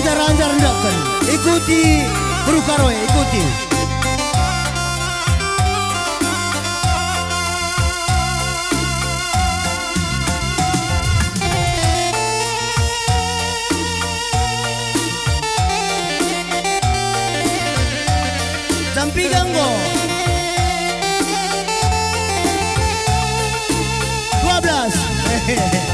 lancar-lancar ndakan. Ikuti Bro Karoy, ikuti. Jampi ganggo 12.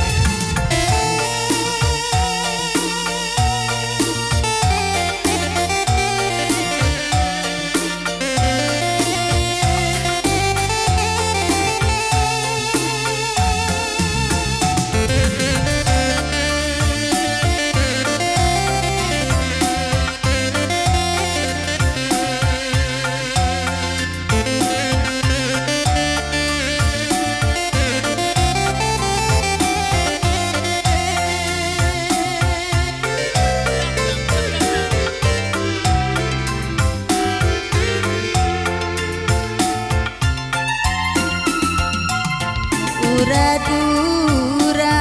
Dura-dura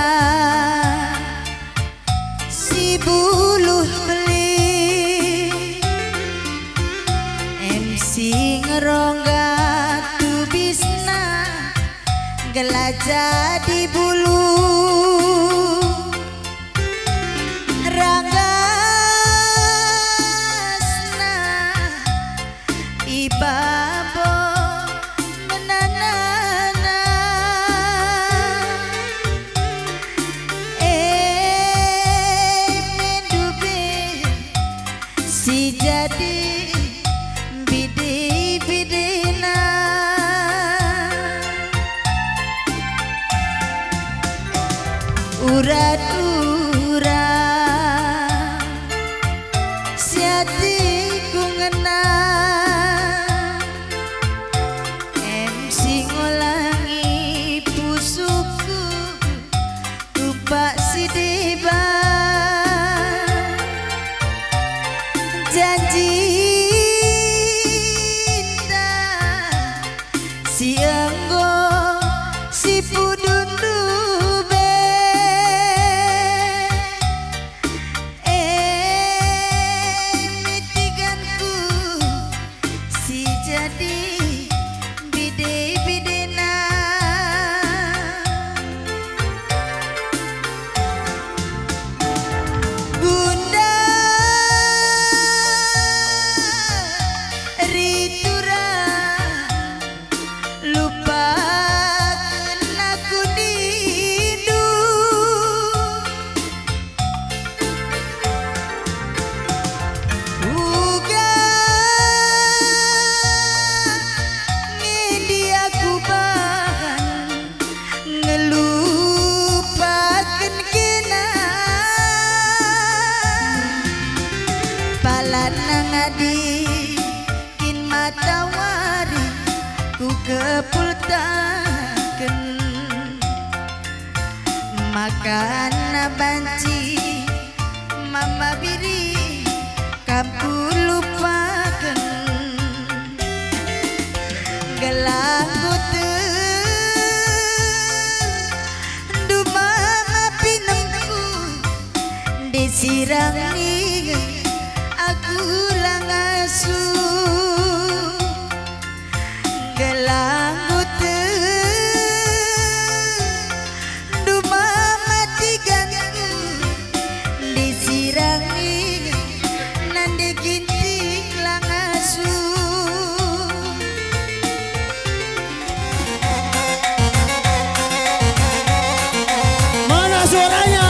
si buluh beli MC ngerongga tu bisna gelajah di bulu ranggasna ibabo si jadi bide-bidena urat-ura si hatiku ngena MC ngolangi pusuku tupak si deba janji si enggo si pudundu be mitiganku si jadi bide-bidena bunda ritura lupakan aku dindu uga ngedi aku bahan ngelupakan kena palanang adi matawari ku kepultaken makan banci mama biri kamu lupakan gelanggut du mama pinemku disirangi aku langasu gelanggut du mama tiganku disirangi nande ginting langasu Mana suaranya?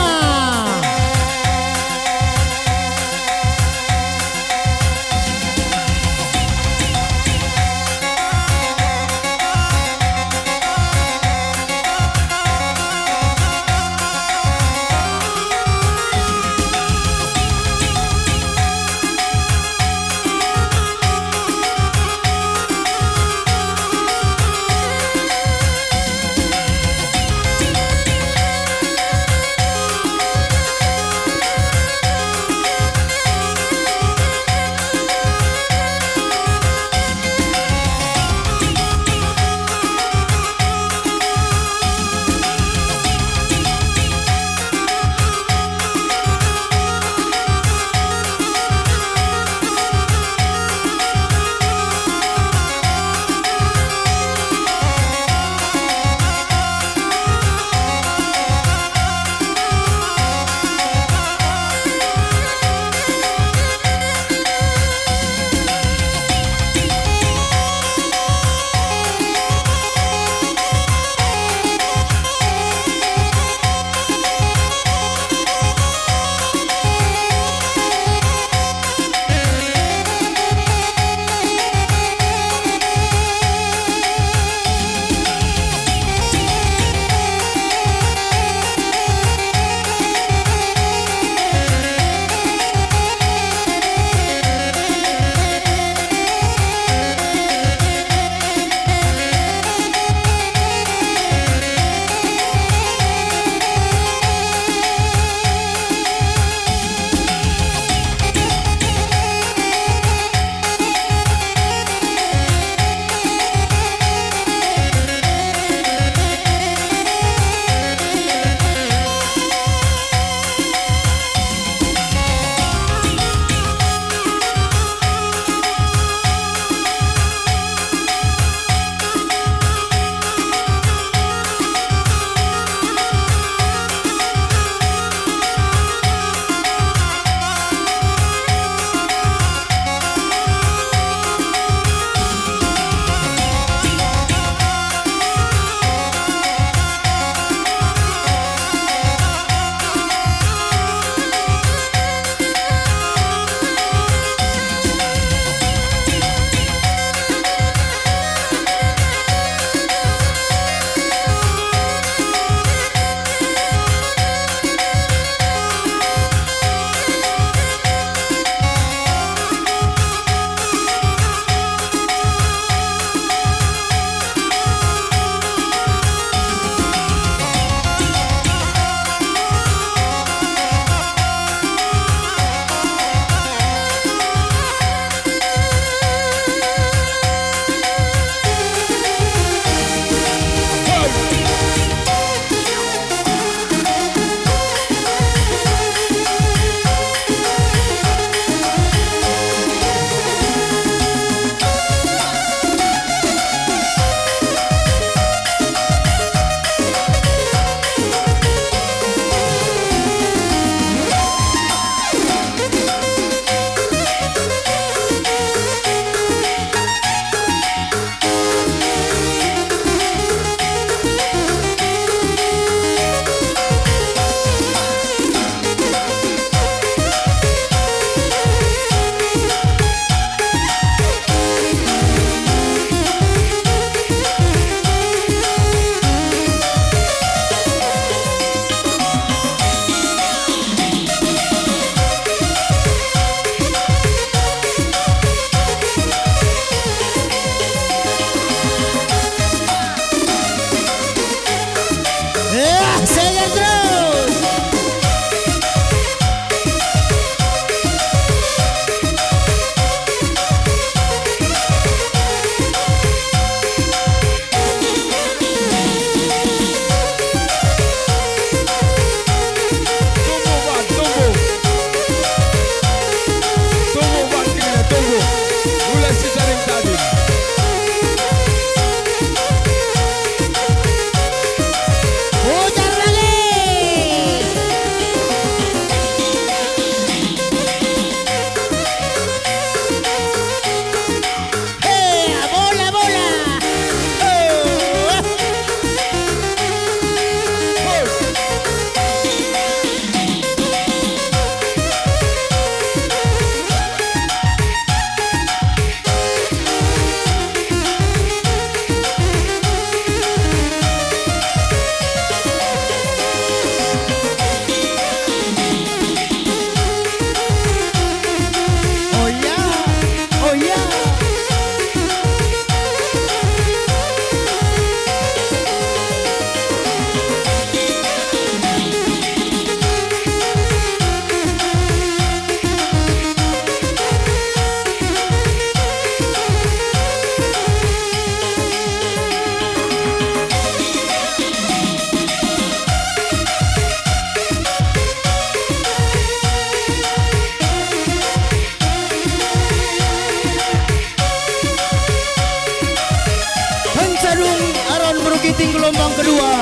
puting gelombang kedua.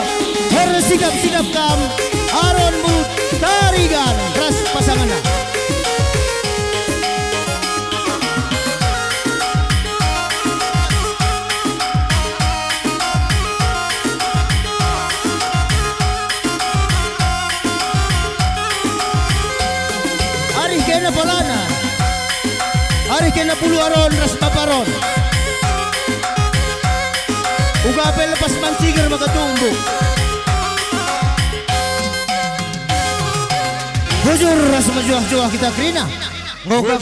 Hersigap-sigap kam Aron But Tarigan ras pasanganna. Ari kena palana. Ari kena pulu aron ras paparon. Uga apel lepas mansiger makatumbuk. Bujur ras majuah-juah kita krina. Ngokak